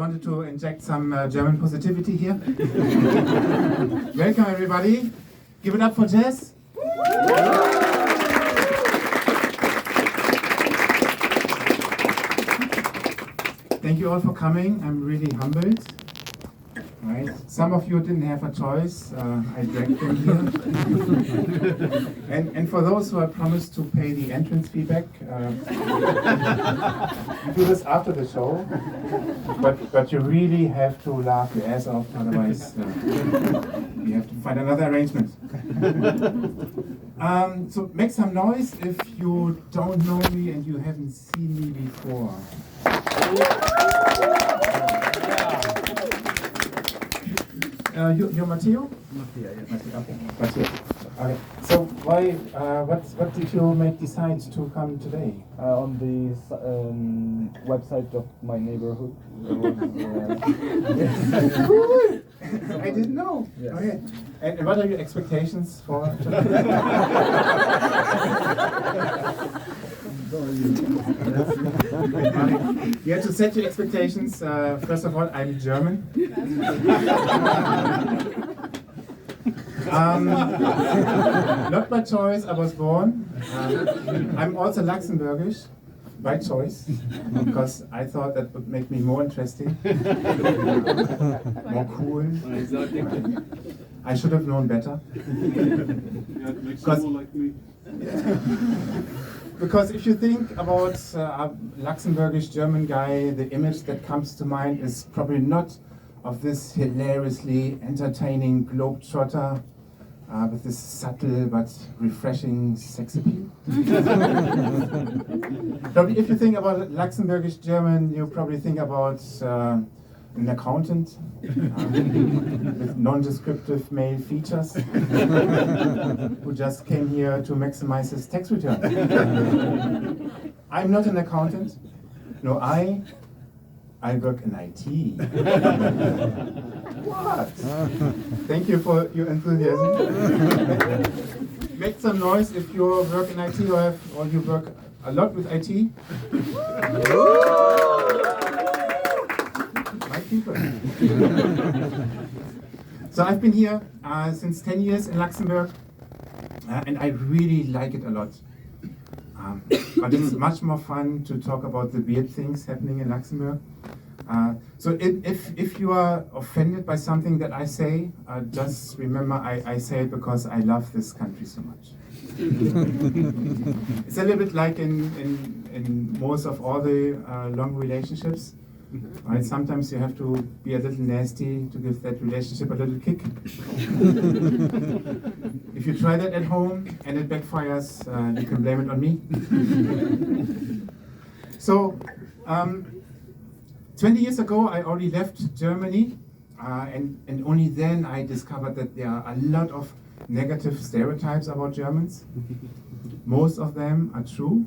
wanted to inject some German positivity here. Welcome everybody. Give it up for Jess. Thank you all for coming. I'm really humbled. Right. Some of you didn't have a choice. I dragged them here. and for those who have promised to pay the entrance fee back, we do this after the show. But you really have to laugh your ass off, otherwise we have to find another arrangement. So make some noise if you don't know me and you haven't seen me before. You're Matteo? Matteo, yes. Matteo. Okay. So why? What did you decide to come today? On the website of my neighborhood. I didn't know. Yes. Okay. And what are your expectations for today? You have to set your expectations. First of all, I'm German. Not by choice, I was born. I'm also Luxembourgish, by choice, because I thought that would make me more interesting, more cool. I should have known better. Yeah, it makes you more like me. Because if you think about a Luxembourgish German guy, the image that comes to mind is probably not of this hilariously entertaining globetrotter with this subtle but refreshing sex appeal. Probably if you think about Luxembourgish German, you probably think about an accountant with non-descriptive male features who just came here to maximize his tax return. I'm not an accountant. No, I work in IT. What? Thank you for your enthusiasm. Make some noise if you work in IT or you work a lot with IT. My people. So I've been here since 10 years in Luxembourg, and I really like it a lot. But it's much more fun to talk about the weird things happening in Luxembourg. So if you are offended by something that I say, just remember I say it because I love this country so much. It's a little bit like in most of all the long relationships. Right? Sometimes you have to be a little nasty to give that relationship a little kick. If you try that at home and it backfires, you can blame it on me. So, 20 years ago I already left Germany, and only then I discovered that there are a lot of negative stereotypes about Germans. Most of them are true.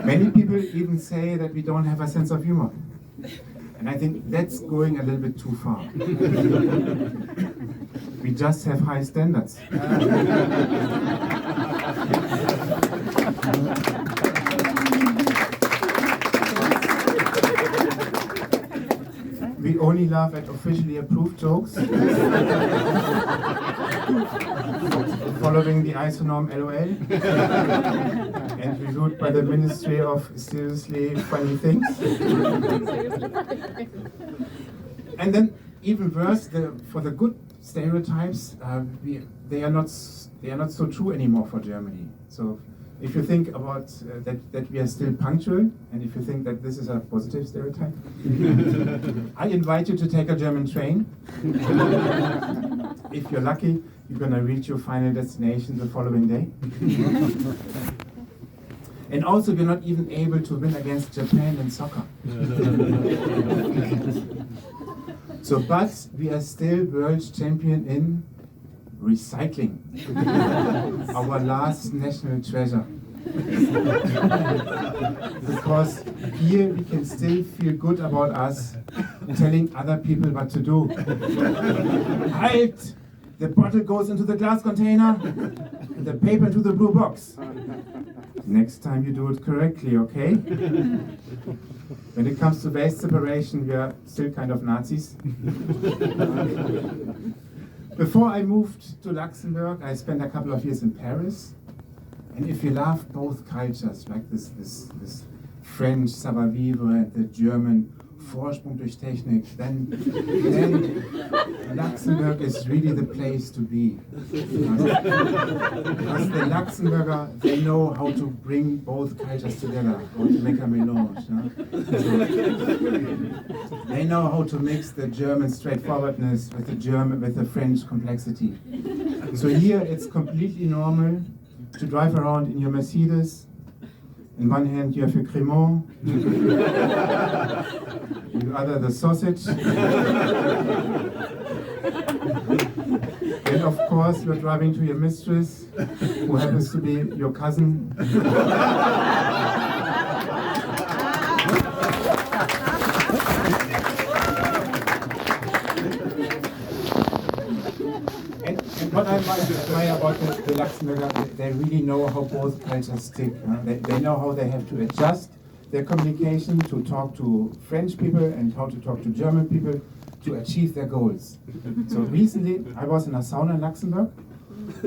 Many people even say that we don't have a sense of humor. And I think that's going a little bit too far. We just have high standards. We only laugh at officially approved jokes, following the ISO norm LOL, and reviewed by the Ministry of Seriously Funny Things. And then, even worse, for the good stereotypes, they are not so true anymore for Germany. So, if you think about that we are still punctual, and if you think that this is a positive stereotype, I invite you to take a German train. If you're lucky, you're going to reach your final destination the following day. And also, we're not even able to win against Japan in soccer. So, but we are still world champion in recycling, our last national treasure. Because here we can still feel good about us telling other people what to do. Halt! the bottle goes into the glass container, and the paper into the blue box. Next time you do it correctly, okay? When it comes to waste separation, we are still kind of Nazis. Before I moved to Luxembourg, I spent a couple of years in Paris. And if you love both cultures, like this French savoir-vivre and the German Vorsprung durch Technik, then Luxembourg is really the place to be. Because the Luxembourger, they know how to bring both cultures together, how to make a mélange. So, they know how to mix the German straightforwardness with the French complexity. So here it's completely normal to drive around in your Mercedes. In one hand you have your cremant, in the other the sausage. And of course you're driving to your mistress, who happens to be your cousin. And what I admire about the Luxembourger, they really know how both cultures stick. They know how they have to adjust their communication to talk to French people and how to talk to German people to achieve their goals. So recently I was in a sauna in Luxembourg,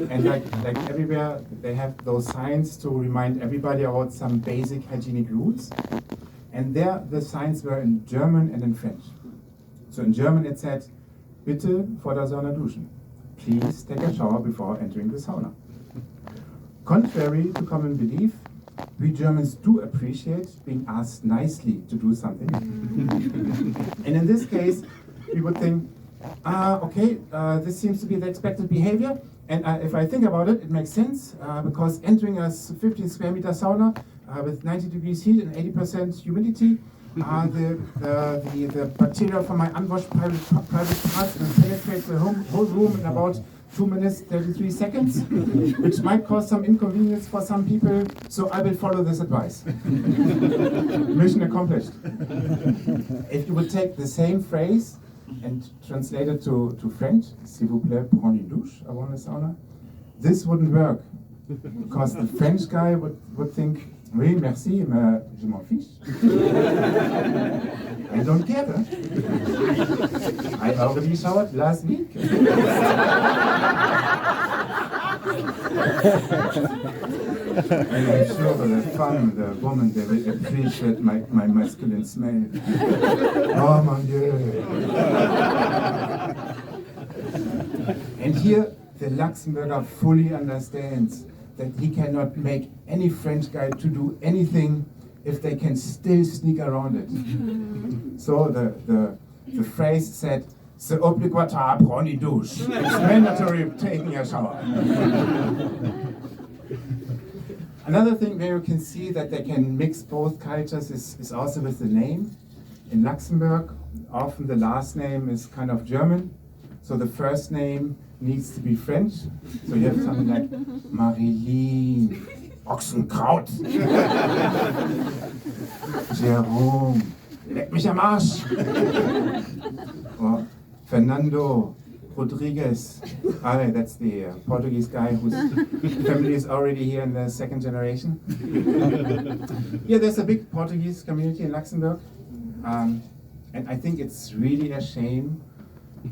and like everywhere they have those signs to remind everybody about some basic hygienic rules. And there the signs were in German and in French. So in German it said, "Bitte vor der Sauna duschen." Please take a shower before entering the sauna. Contrary to common belief, we Germans do appreciate being asked nicely to do something. And in this case, we would think, okay, this seems to be the expected behavior. And if I think about it, it makes sense, because entering a 15 square meter sauna with 90 degrees heat and 80% humidity, the bacteria from my unwashed private parts will penetrate the whole room in about 2 minutes 33 seconds, which might cause some inconvenience for some people, so I will follow this advice. Mission accomplished. If you would take the same phrase and translate it to French, s'il vous plaît, prends une douche avant la sauna, this wouldn't work, because the French guy would think, oui, merci, mais je m'en fiche. I don't care. Huh? I already showered last week. And I'm sure the femme, the woman, they will appreciate my masculine smell. Oh mon Dieu. And here, the Luxembourger fully understands that he cannot make any French guy to do anything if they can still sneak around it. So the phrase said, "C'est obligatoire prendre une douche." It's mandatory taking a shower. Another thing where you can see that they can mix both cultures is also with the name. In Luxembourg, often the last name is kind of German, so the first name needs to be French. So you have something like Marilyn, Ochsenkraut, Jerome, leck mich am Arsch, or Fernando Rodriguez. That's the Portuguese guy whose family is already here in the second generation. Yeah, there's a big Portuguese community in Luxembourg, and I think it's really a shame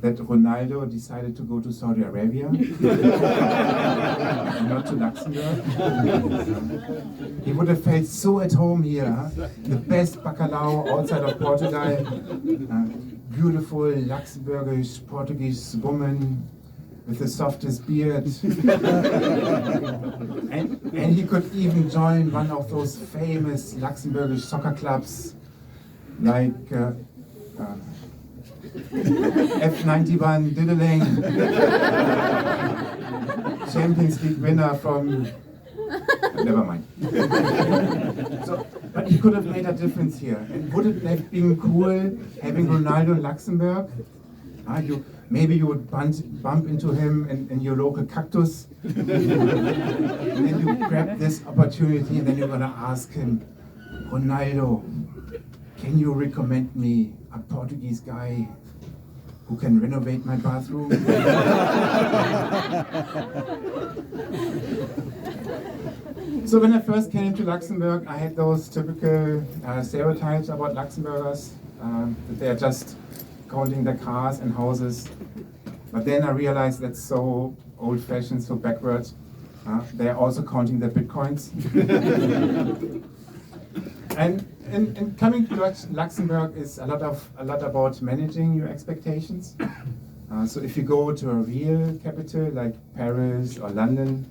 that Ronaldo decided to go to Saudi Arabia, not to Luxembourg. He would have felt so at home here. Huh? The best bacalhau outside of Portugal. Beautiful Luxembourgish Portuguese woman with the softest beard. and he could even join one of those famous Luxembourgish soccer clubs like F91 Diddling, Champions League winner from... Never mind. But he could have made a difference here. And would it have been cool having Ronaldo in Luxembourg? Maybe you would bump into him in your local cactus. And then you grab this opportunity and then you're going to ask him, Ronaldo, can you recommend me a Portuguese guy who can renovate my bathroom? So when I first came to Luxembourg, I had those typical stereotypes about Luxembourgers, that they are just counting their cars and houses. But then I realized that's so old-fashioned, so backwards. They are also counting their bitcoins. And coming to Luxembourg is a lot about managing your expectations. So if you go to a real capital like Paris or London,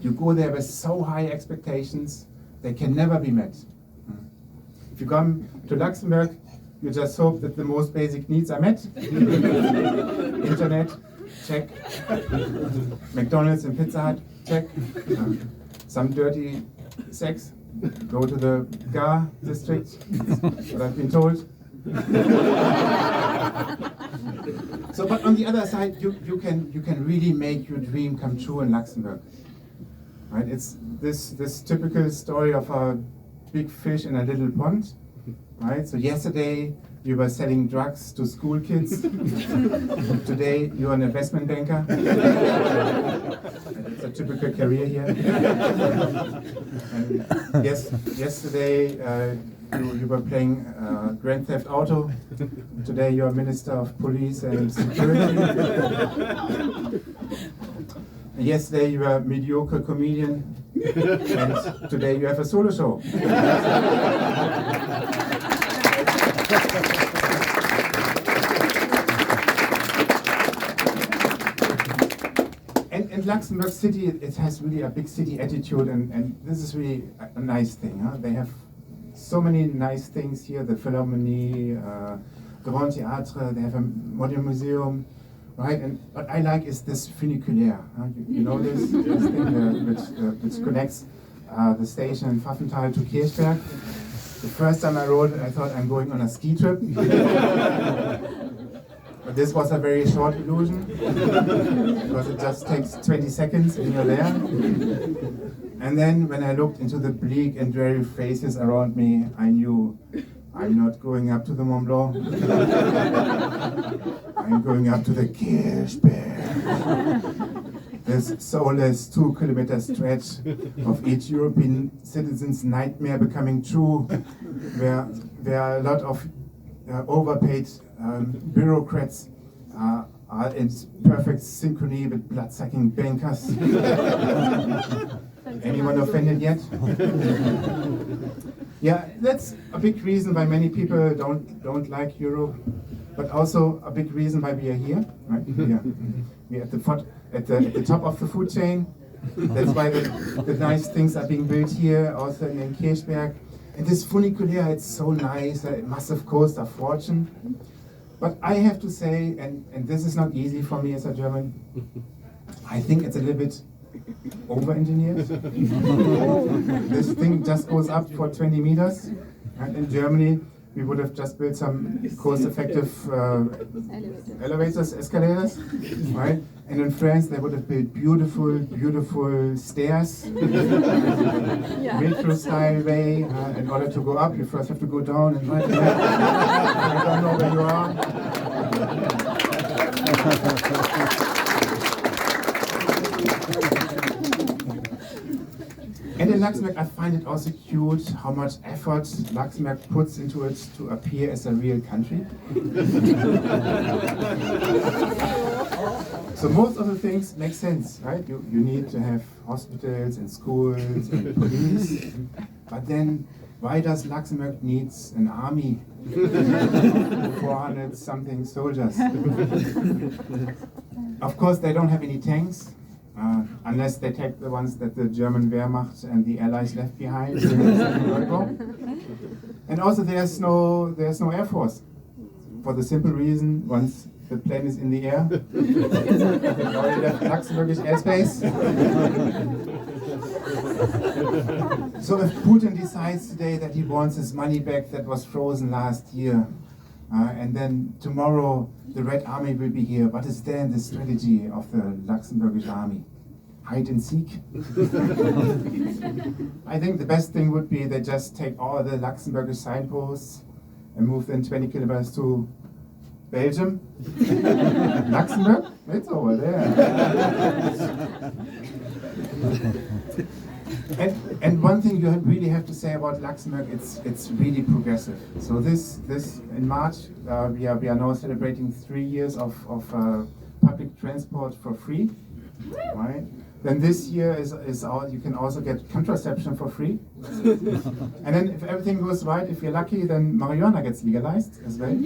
you go there with so high expectations, they can never be met. If you come to Luxembourg, you just hope that the most basic needs are met. Internet, check. McDonald's and Pizza Hut, check. Some dirty sex, go to the Gar district, what I've been told. So, but on the other side, you can really make your dream come true in Luxembourg. Right? It's this typical story of a big fish in a little pond. Right? So yesterday you were selling drugs to school kids. Today you're an investment banker. It's a typical career here. And yesterday you were playing Grand Theft Auto. Today you're a Minister of Police and Security. And yesterday you were a mediocre comedian. And today you have a solo show. And Luxembourg City, it has really a big city attitude, and this is really a nice thing. Huh? They have so many nice things here, the Philharmonie, Grand Theatre, they have a modern museum, right? And what I like is this funiculaire. Huh? You know this thing which connects the station in Pfaffenthal to Kirchberg. The first time I rode it, I thought I'm going on a ski trip. But this was a very short illusion, because it just takes 20 seconds and you're there. And then when I looked into the bleak and dreary faces around me, I knew I'm not going up to the Mont Blanc. I'm going up to the Kirchberg. This soulless 2-kilometer stretch of each European citizen's nightmare becoming true, where there are a lot of overpaid bureaucrats are in perfect synchrony with blood-sucking bankers. Anyone offended yet? Yeah, that's a big reason why many people don't like Europe, but also a big reason why we are here. Right? We're at the top of the food chain. That's why the nice things are being built here, also in Kirchberg. And this funicular, it's so nice. It must have cost a fortune. But I have to say, and this is not easy for me as a German, I think it's a little bit over-engineered. This thing just goes up for 20 meters. And in Germany, we would have just built some cost-effective escalators, right? And in France, they would have built beautiful stairs, metro-style way. In order to go up, you first have to go down and right there. I don't know where you are. And in Luxembourg, I find it also cute how much effort Luxembourg puts into it to appear as a real country. So most of the things make sense, right? You need to have hospitals and schools and police. But then, why does Luxembourg needs an army? 400 something soldiers. Of course, they don't have any tanks. Unless they take the ones that the German Wehrmacht and the Allies left behind during the Second World War. And also there's no Air Force. For the simple reason, once the plane is in the air, they already left Luxembourgish airspace. So if Putin decides today that he wants his money back that was frozen last year, and then tomorrow the Red Army will be here, what is then the strategy of the Luxembourgish army? Hide and seek? I think the best thing would be they just take all the Luxembourgish signposts and move them 20 kilometers to Belgium, Luxembourg, it's over there. And one thing you really have to say about Luxembourg, it's really progressive. So this in March we are now celebrating 3 years of public transport for free, right? Then this year is out. You can also get contraception for free, and then if everything goes right, if you're lucky, then marijuana gets legalized as well.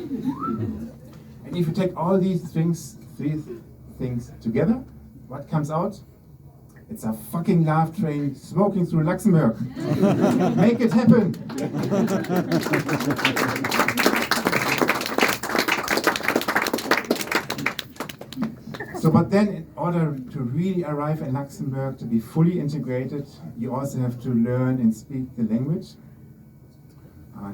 And if you take all these three things together, what comes out? It's a fucking love train smoking through Luxembourg. Make it happen! So, but then in order to really arrive in Luxembourg, to be fully integrated, you also have to learn and speak the language.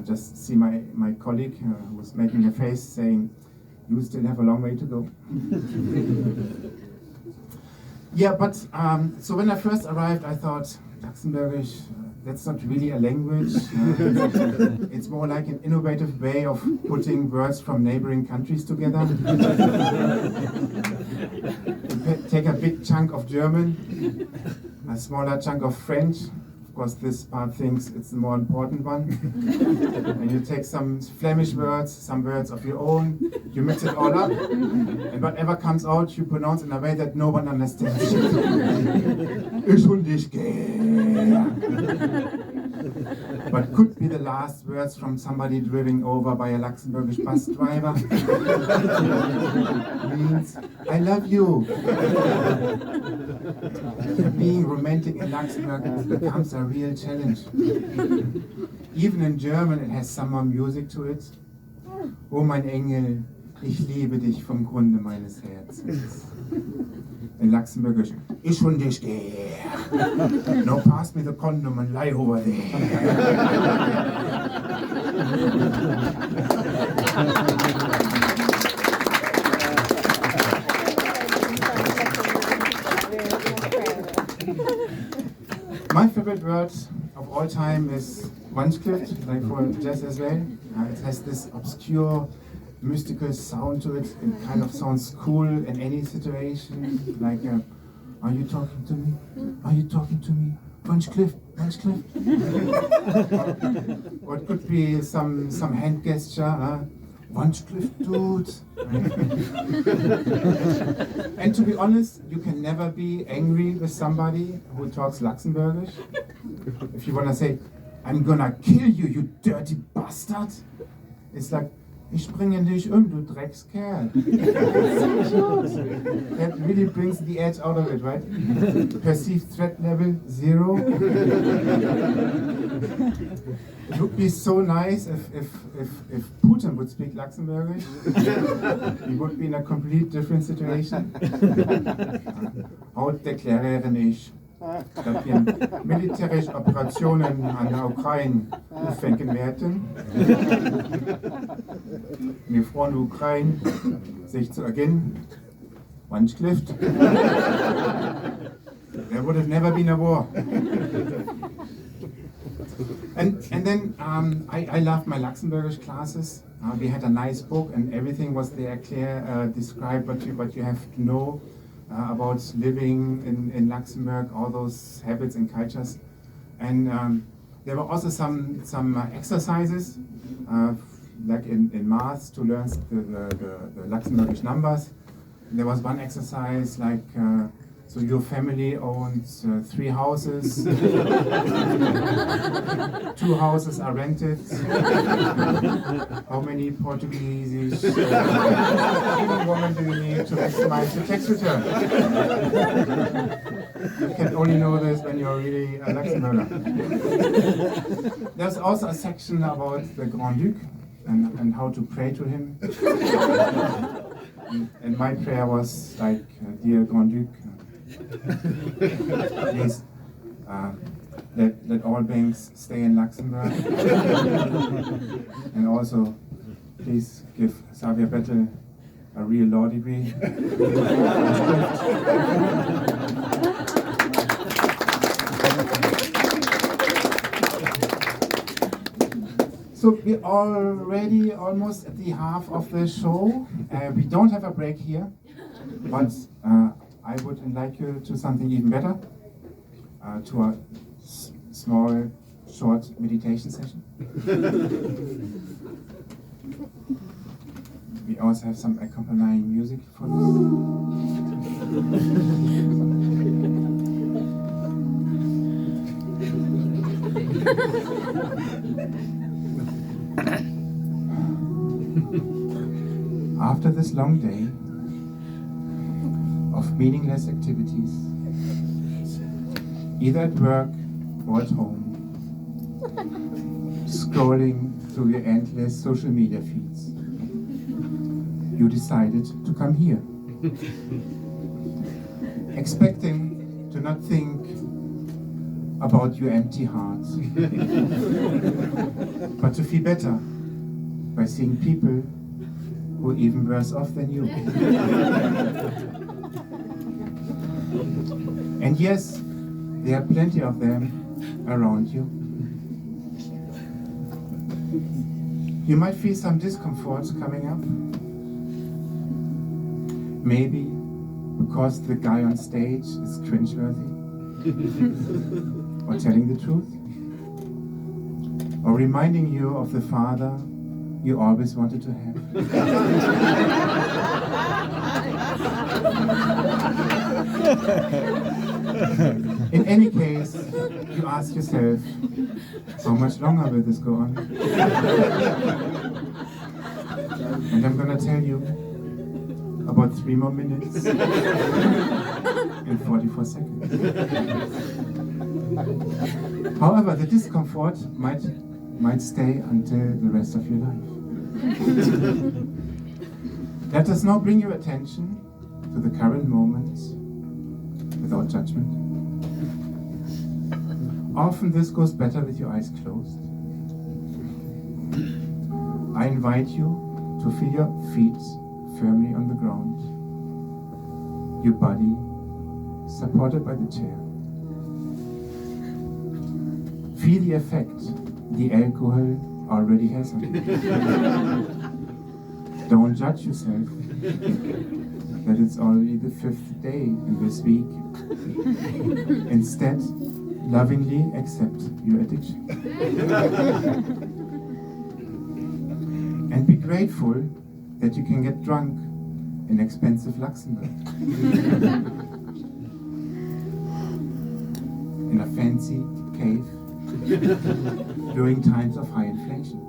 Just see my colleague who was making a face saying, you still have a long way to go. Yeah, but so when I first arrived, I thought Luxembourgish, that's not really a language. It's more like an innovative way of putting words from neighboring countries together. Take a big chunk of German, a smaller chunk of French. Of course, this part thinks it's the more important one. And you take some Flemish words, some words of your own, you mix it all up, and whatever comes out, you pronounce in a way that no one understands. Ich und ich gehe. But could be the last words from somebody driven over by a Luxembourgish bus driver. Means, I love you. Being romantic in Luxembourg becomes a real challenge. Even in German it has some more music to it. Oh mein Engel, ich liebe dich vom Grunde meines Herzens. In Luxembourgish, ich und dich gehe. No, pass me the condom and lie over there. My favorite word of all time is Wandscliff, like for jazz as well. It has this obscure, mystical sound to it. It kind of sounds cool in any situation. Like, are you talking to me? Are you talking to me? Wandscliff, Wandscliff. Or it could be some hand gesture. Wandscliff, dude. And to be honest, you can never be angry with somebody who talks Luxembourgish. If you want to say, I'm gonna kill you, you dirty bastard. It's like, ich bringe dich du Dreckskerl. That really brings the edge out of it, right? Perceived threat level 0. It would be so nice if Putin would speak Luxembourgish. He would be in a complete different situation. Heute deklariere ich, dass wir militärische Operationen an der Ukraine aufhängen werden. Wir freuen die Ukraine, sich zu erkennen. Wandscliff. There would have never been a war. And then I loved my Luxembourgish classes. We had a nice book and everything was there clear, described what you have to know about living in Luxembourg, all those habits and cultures. And there were also some exercises, like in maths, to learn the Luxembourgish numbers. There was one exercise like, so your family owns 3 houses, 2 houses are rented. How many Portuguese women do you need to maximize your tax return? You can only know this when you're really a Luxembourger. There's also a section about the Grand Duke and how to pray to him. And my prayer was like, dear Grand Duke, please let all banks stay in Luxembourg. And also, please give Xavier Bettel a real law degree. So we're already almost at the half of the show, We don't have a break here, but I would invite you to something even better, to a small, short meditation session. We also have some accompanying music for After this long day of meaningless activities, either at work or at home, scrolling through your endless social media feeds, you decided to come here, expecting to not think about your empty heart, but to feel better by seeing people who are even worse off than you. And yes, there are plenty of them around you. You might feel some discomfort coming up. Maybe because the guy on stage is cringeworthy, or telling the truth, or reminding you of the father you always wanted to have. In any case, you ask yourself, how much longer will this go on? And I'm gonna tell you, about 3 more minutes and 44 seconds. However, the discomfort might stay until the rest of your life. Let us now bring your attention to the current moment without judgment. Often this goes better with your eyes closed. I invite you to feel your feet firmly on the ground, your body supported by the chair. Feel the effect the alcohol already has on you. Don't judge yourself that it's already the 5th day in this week. Instead, lovingly accept your addiction. And be grateful that you can get drunk in expensive Luxembourg. In a fancy cave during times of high inflation.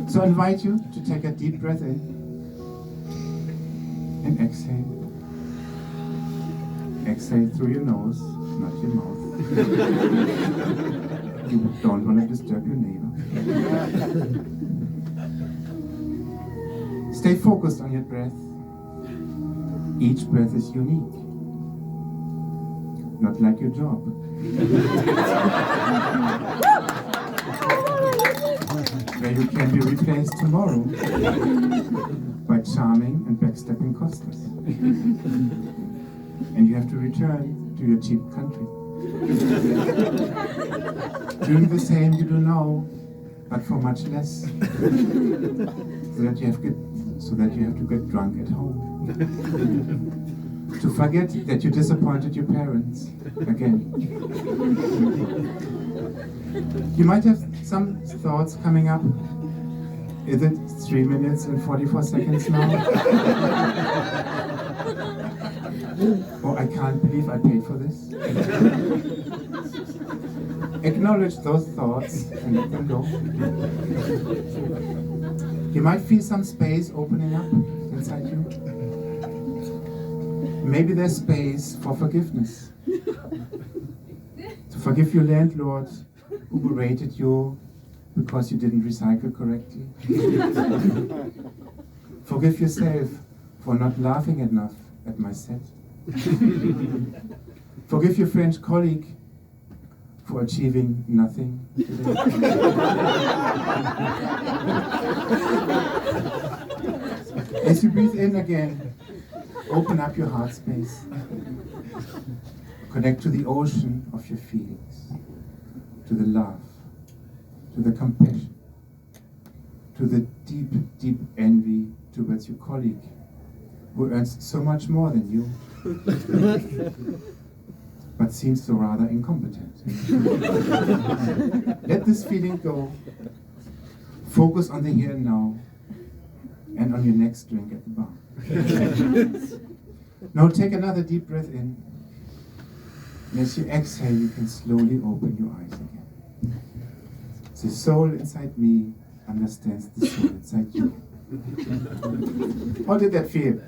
So I invite you to take a deep breath in and exhale. Exhale through your nose, not your mouth. You don't want to disturb your neighbor. Stay focused on your breath. Each breath is unique. Not like your job. Where you can be replaced tomorrow by charming and backstepping costas. And you have to return to your cheap country. Doing the same you do now, but for much less. So that you have to get drunk at home. To forget that you disappointed your parents again. You might have some thoughts coming up. Is it 3 minutes and 44 seconds now? Oh, I can't believe I paid for this. Acknowledge those thoughts and let them go. You might feel some space opening up inside you. Maybe there's space for forgiveness. To forgive your landlord who berated you because you didn't recycle correctly. Forgive yourself for not laughing enough at my set. Forgive your French colleague for achieving nothing today. As you breathe in again, open up your heart space. Connect to the ocean of your feelings, to the love, to the compassion, to the deep, deep envy towards your colleague who earns so much more than you, but seems so rather incompetent. Let this feeling go. Focus on the here and now, and on your next drink at the bar. Now take another deep breath in. And as you exhale, you can slowly open your eyes again. The soul inside me understands the soul inside you. How did that feel?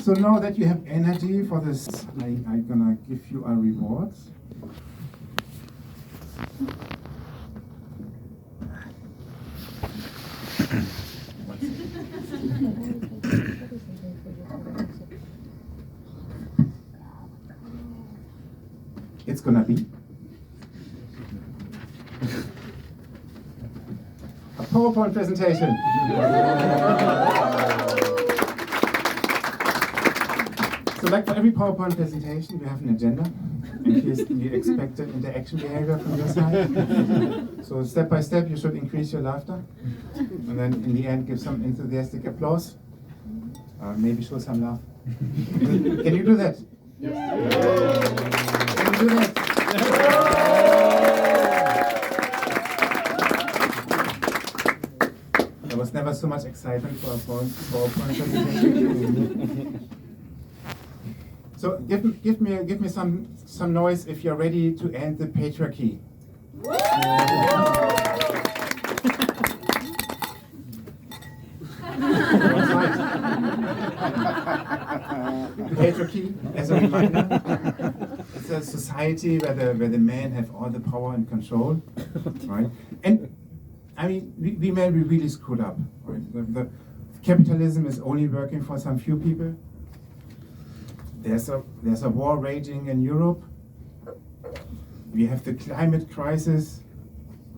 So now that you have energy for this, I'm gonna give you a reward. It's gonna be a PowerPoint presentation. So like for every PowerPoint presentation, we have an agenda, and here's the expected interaction behavior from your side. So step by step, you should increase your laughter, and then in the end, give some enthusiastic applause. Maybe show some love. Can you do that? Can you do that? There was never so much excitement for a PowerPoint presentation. So give me some noise if you're ready to end the patriarchy. Patriarchy, as a reminder, it's a society where the men have all the power and control, right? And I mean, we may be really screwed up. Right? The capitalism is only working for some few people. There's a war raging in Europe. We have the climate crisis,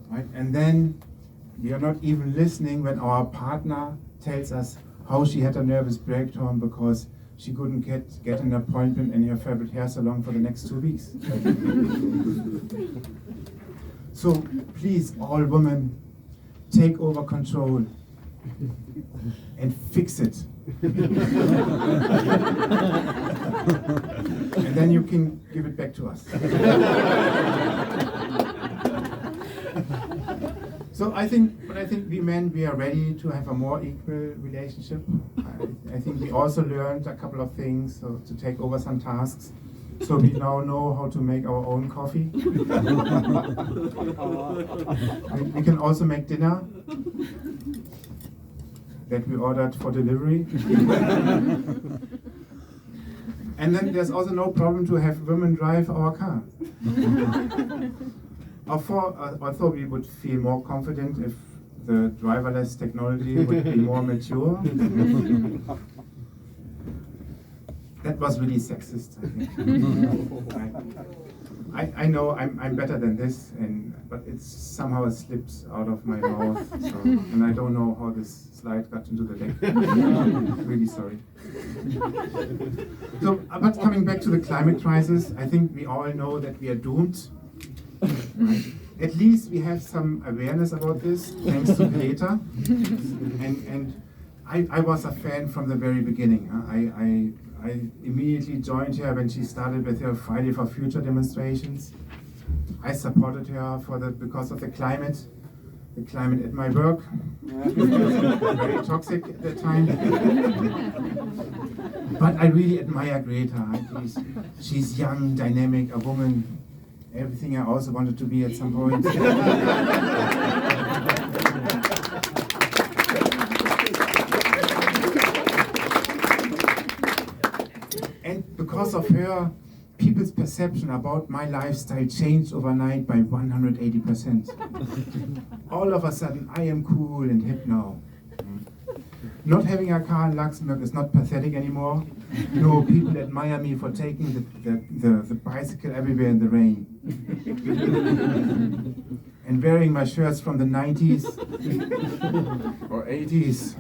right? And then we are not even listening when our partner tells us how she had a nervous breakdown because she couldn't get an appointment in her favorite hair salon for the next 2 weeks. So please, all women, take over control and fix it. And then you can give it back to us. So I think we men, we are ready to have a more equal relationship. I think we also learned a couple of things, so to take over some tasks. So we now know how to make our own coffee. We can also make dinner that we ordered for delivery. And then there's also no problem to have women drive our car. Although we would feel more confident if the driverless technology would be more mature. That was really sexist, I think. I know I'm better than this, but it somehow slips out of my mouth, and I don't know how this slide got into the deck. Really sorry. So, but coming back to the climate crisis, I think we all know that we are doomed. Right? At least we have some awareness about this, thanks to Greta. And I was a fan from the very beginning. I immediately joined her when she started with her Friday for Future demonstrations. I supported her because of the climate at my work. Very toxic at the time. But I really admire Greta. She's young, dynamic, a woman. Everything I also wanted to be at some point. And because of her, people's perception about my lifestyle changed overnight by 180%. All of a sudden, I am cool and hip now. Not having a car in Luxembourg is not pathetic anymore. No, people admire me for taking the bicycle everywhere in the rain. And wearing my shirts from the 90s or 80s.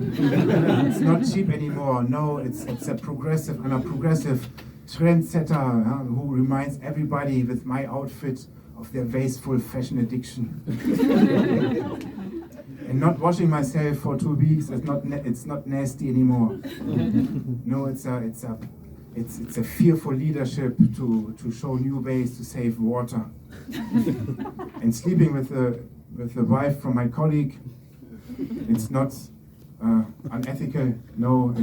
It's not cheap anymore. No, it's a progressive. I'm a progressive trendsetter who reminds everybody with my outfit of their wasteful fashion addiction. And not washing myself for 2 weeks, it's not nasty anymore. No, it's a fearful leadership to show new ways to save water. And sleeping with the wife from my colleague, it's not unethical. No,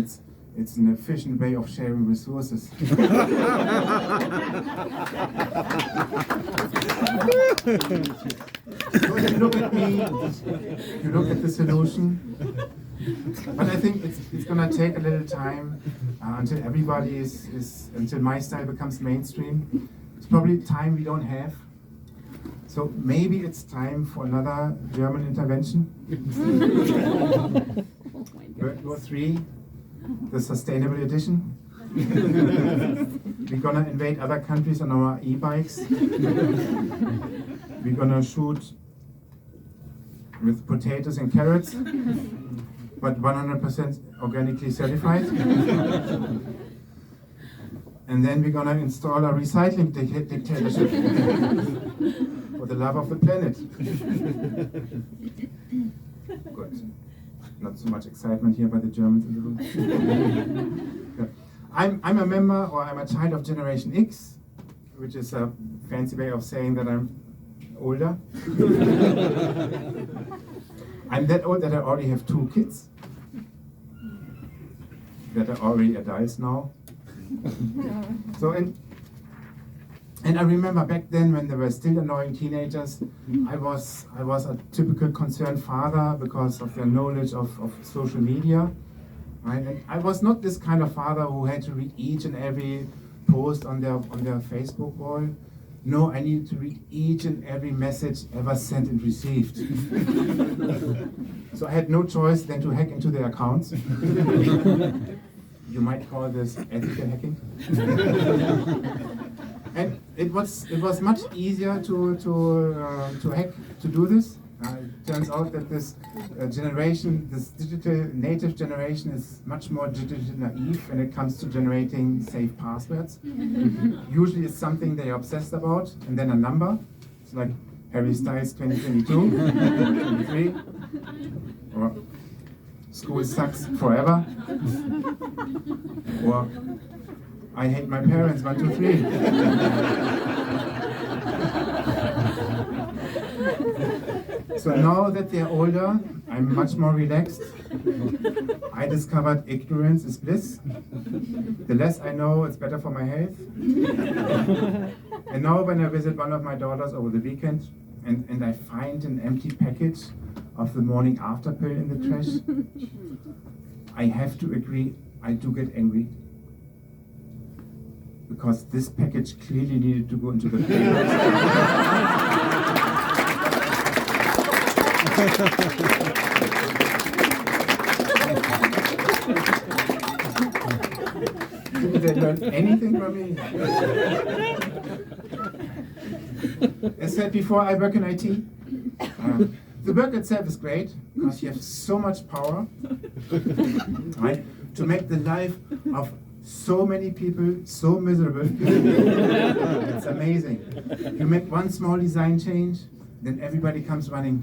it's an efficient way of sharing resources. So you look at me, you look at the solution, but I think it's gonna take a little time until everybody until my style becomes mainstream. It's probably time we don't have. So maybe it's time for another German intervention. World War III, the sustainable edition. We're gonna invade other countries on our e-bikes. We're gonna shoot with potatoes and carrots, but 100% organically certified. And then we're gonna install a recycling dictatorship for the love of the planet. Good. Not so much excitement here by the Germans in the room. Yeah. I'm a member, or I'm a child of Generation X, which is a fancy way of saying that I'm older. I'm that old that I already have 2 kids that are already adults now. So and I remember back then when they were still annoying teenagers, I was a typical concerned father because of their knowledge of social media. Right? And I was not this kind of father who had to read each and every post on their Facebook wall. No, I needed to read each and every message ever sent and received. So I had no choice than to hack into their accounts. You might call this ethical hacking. And it was much easier to hack, to do this. It turns out that this generation, this digital native generation, is much more digitally naive when it comes to generating safe passwords. Usually it's something they're obsessed about, and then a number. It's like Harry Styles 2022, 23, or school sucks forever, or I hate my parents, 1, 2, 3. So now that they're older, I'm much more relaxed. I discovered ignorance is bliss. The less I know, it's better for my health. And now when I visit one of my daughters over the weekend and I find an empty package of the morning after pill in the trash, I have to agree, I do get angry. Because this package clearly needed to go into the bin. Didn't they learn anything from me? As said before, I work in IT. The work itself is great because you have so much power, right, to make the life of so many people so miserable. It's amazing. You make one small design change, then everybody comes running.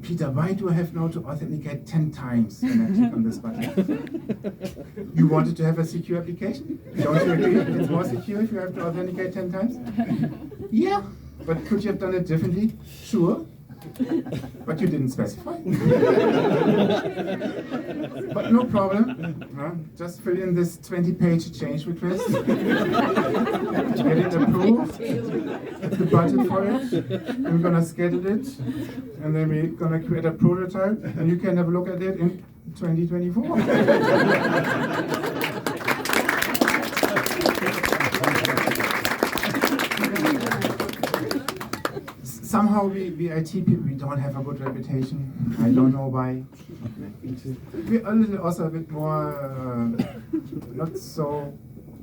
Peter, why do I have now to authenticate 10 times when I click on this button? You wanted to have a secure application? Don't you agree? It's more secure if you have to authenticate 10 times? Yeah, but could you have done it differently? Sure. But you didn't specify. But no problem. Just fill in this 20-page change request. Get it approved. The budget for it. And we're gonna schedule it. And then we're gonna create a prototype. And you can have a look at it in 2024. Somehow we IT people, we don't have a good reputation. I don't know why. We're a little also a bit more, not so,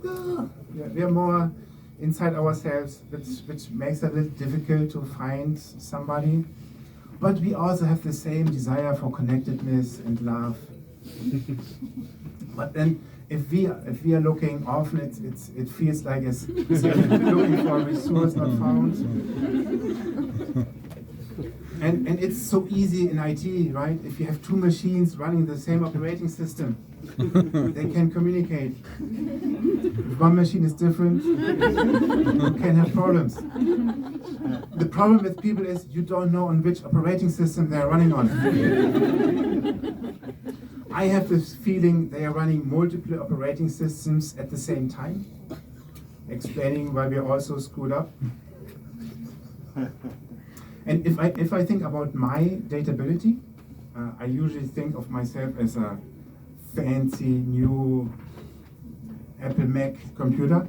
we're more inside ourselves, which makes it a little difficult to find somebody. But we also have the same desire for connectedness and love. But then if we are looking often, it feels like it's looking for a resource not found. And it's so easy in IT, right? If you have two machines running the same operating system, they can communicate. If one machine is different, you can have problems. The problem with people is you don't know on which operating system they're running on. I have this feeling they are running multiple operating systems at the same time, explaining why we're also screwed up. And if I think about my datability, I usually think of myself as a fancy new Apple Mac computer.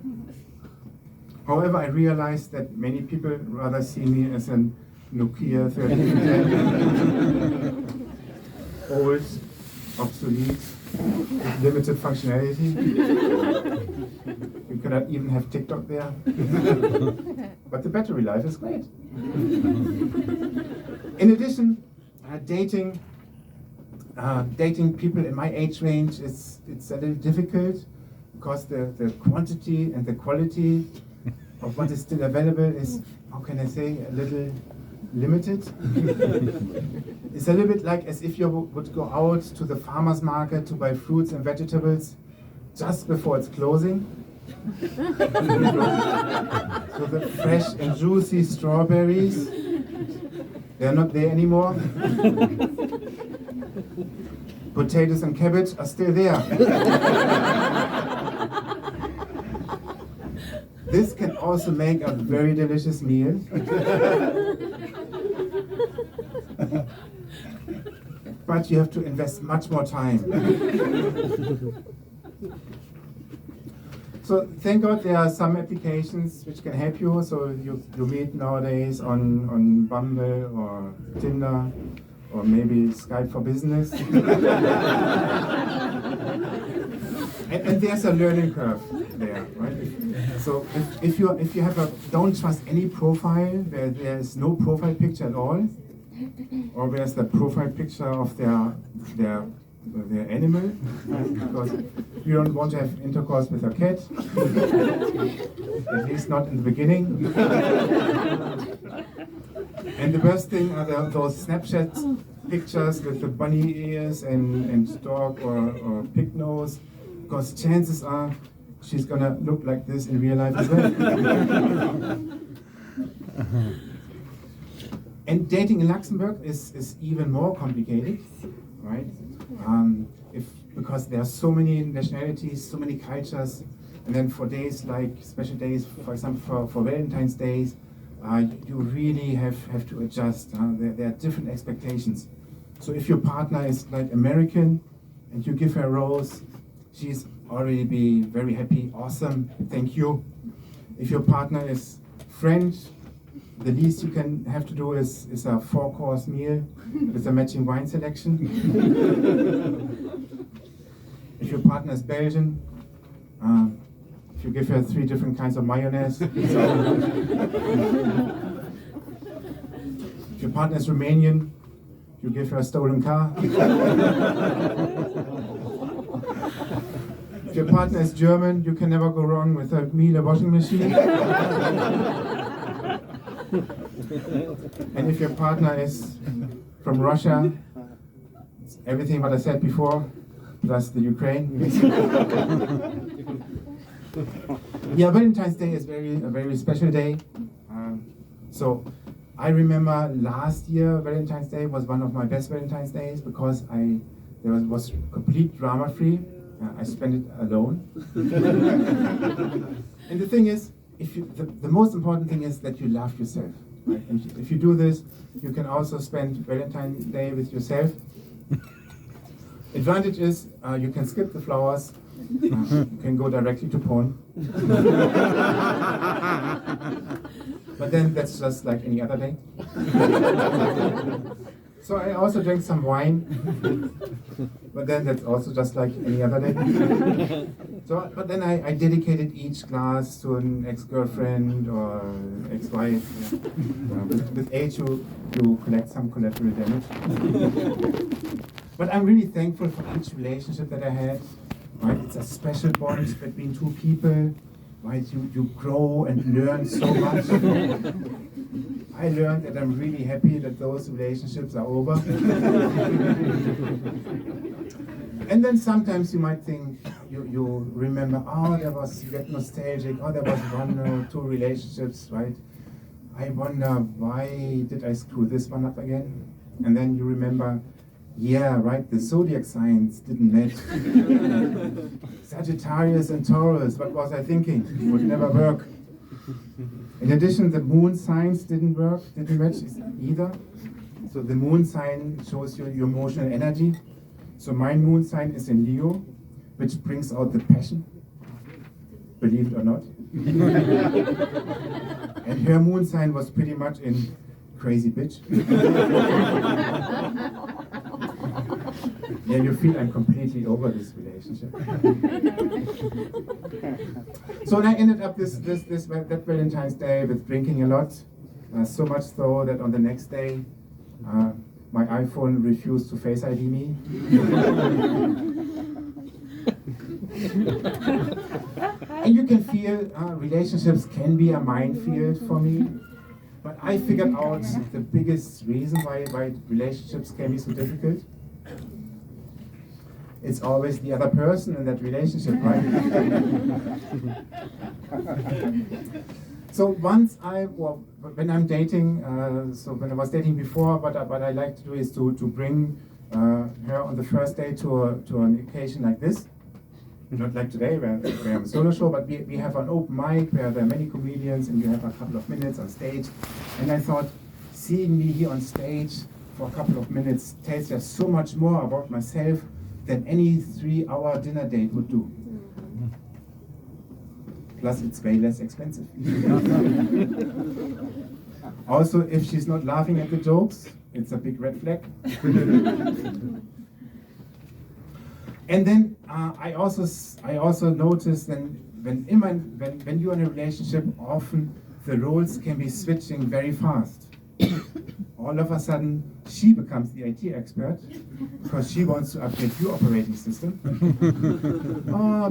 However, I realize that many people rather see me as a Nokia 3310, old, obsolete, with limited functionality. You cannot even have TikTok there. But the battery life is great. In addition, dating people in my age range it's a little difficult because the quantity and the quality of what is still available is, how can I say, a little limited. It's a little bit like as if you would go out to the farmer's market to buy fruits and vegetables just before it's closing. So the fresh and juicy strawberries, they're not there anymore. Potatoes and cabbage are still there. This can also make a very delicious meal. But you have to invest much more time. So thank God there are some applications which can help you. So you meet nowadays on Bumble or Tinder or maybe Skype for Business. and there's a learning curve there, right? So if you have don't trust any profile where there's no profile picture at all, or where's the profile picture of their animal, because you don't want to have intercourse with a cat, at least not in the beginning. And the worst thing are those Snapchat pictures with the bunny ears and dog or pig nose, because chances are she's gonna look like this in real life as well. And dating in Luxembourg is even more complicated, right? Because there are so many nationalities, so many cultures, and then for days like special days, for example for Valentine's Days, you really have to adjust. There are different expectations. So if your partner is like American and you give her a rose, she's already be very happy, awesome, thank you. If your partner is French, the least you can have to do is a 4-course meal with a matching wine selection. If your partner is Belgian, if you give her 3 different kinds of mayonnaise. If your partner is Romanian, you give her a stolen car. If your partner is German, you can never go wrong with a Miele washing machine. And if your partner is from Russia, it's everything what I said before, plus the Ukraine. Yeah, Valentine's Day is a very special day. So I remember last year Valentine's Day was one of my best Valentine's Days because there was complete drama free. I spent it alone. And the thing is, the most important thing is that you love yourself. Right? And if you do this, you can also spend Valentine's Day with yourself. Advantage is you can skip the flowers. You can go directly to porn. But then that's just like any other day. So I also drank some wine. But then that's also just like any other day. So, but then I dedicated each glass to an ex-girlfriend or ex-wife. With age, you collect some collateral damage. But I'm really thankful for each relationship that I had. right? It's a special bond between two people, right? You grow and learn so much. I learned that I'm really happy that those relationships are over. And then sometimes you might think, you remember, oh, you get nostalgic, oh, there was one or two relationships, right? I wonder, why did I screw this one up again? And then you remember, yeah, right, the zodiac signs didn't match. Sagittarius and Taurus, what was I thinking? It would never work. In addition, the moon signs didn't match either. So the moon sign shows you your emotional energy. So my moon sign is in Leo, which brings out the passion, believe it or not. And her moon sign was pretty much in crazy bitch. Yeah, you feel I'm completely over this relationship. So I ended up that Valentine's Day with drinking a lot, so much so that on the next day, my iPhone refused to Face ID me. And you can feel relationships can be a minefield for me, but I figured out the biggest reason why relationships can be so difficult. It's always the other person in that relationship, right? So when I'm dating, so when I was dating before, what I like to do is to bring her on the first day to an occasion like this. Not like today, where I'm a solo show, but we have an open mic where there are many comedians and you have a couple of minutes on stage. And I thought, seeing me here on stage for a couple of minutes tells you so much more about myself than any 3-hour dinner date would do. Plus, it's way less expensive. Also, if she's not laughing at the jokes, it's a big red flag. And then I also noticed when you're in a relationship, often the roles can be switching very fast. All of a sudden, she becomes the IT expert because she wants to update your operating system.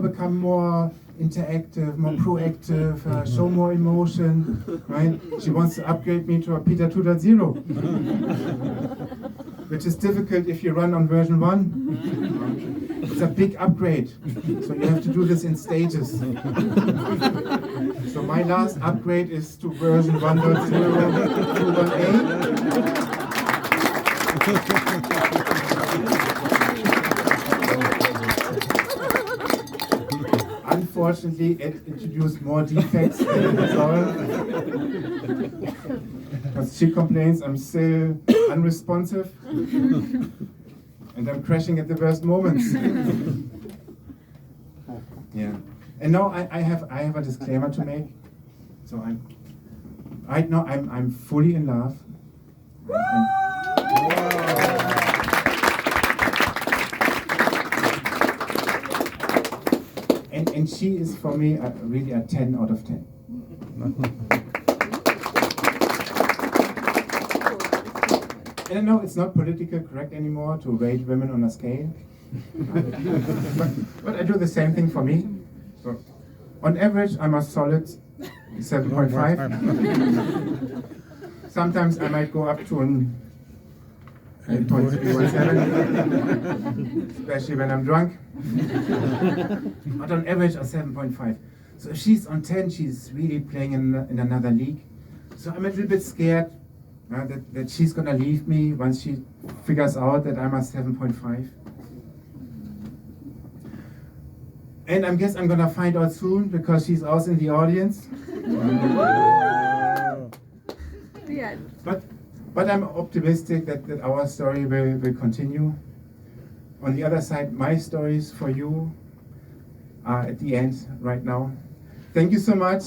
Become more interactive, more proactive, show more emotion, right? She wants to upgrade me to a Peter 2.0, which is difficult if you run on version 1. It's a big upgrade, so you have to do this in stages. So my last upgrade is to version 1.0 Unfortunately, it introduced more defects than it solved. Because she complains I'm still unresponsive and I'm crashing at the worst moments. Yeah. And now I have a disclaimer to make. So I'm fully in love. And she is for me really a 10 out of 10. And I know it's not politically correct anymore to rate women on a scale. but I do the same thing for me. So, on average, I'm a solid 7.5. Sometimes I might go up to an 8.317, especially when I'm drunk. But on average, a 7.5. So if she's on 10, she's really playing in another league. So I'm a little bit scared that she's gonna leave me once she figures out that I'm a 7.5. And I guess I'm gonna find out soon because she's also in the audience. Yeah. But I'm optimistic that our story will continue. On the other side, my stories for you are at the end right now. Thank you so much.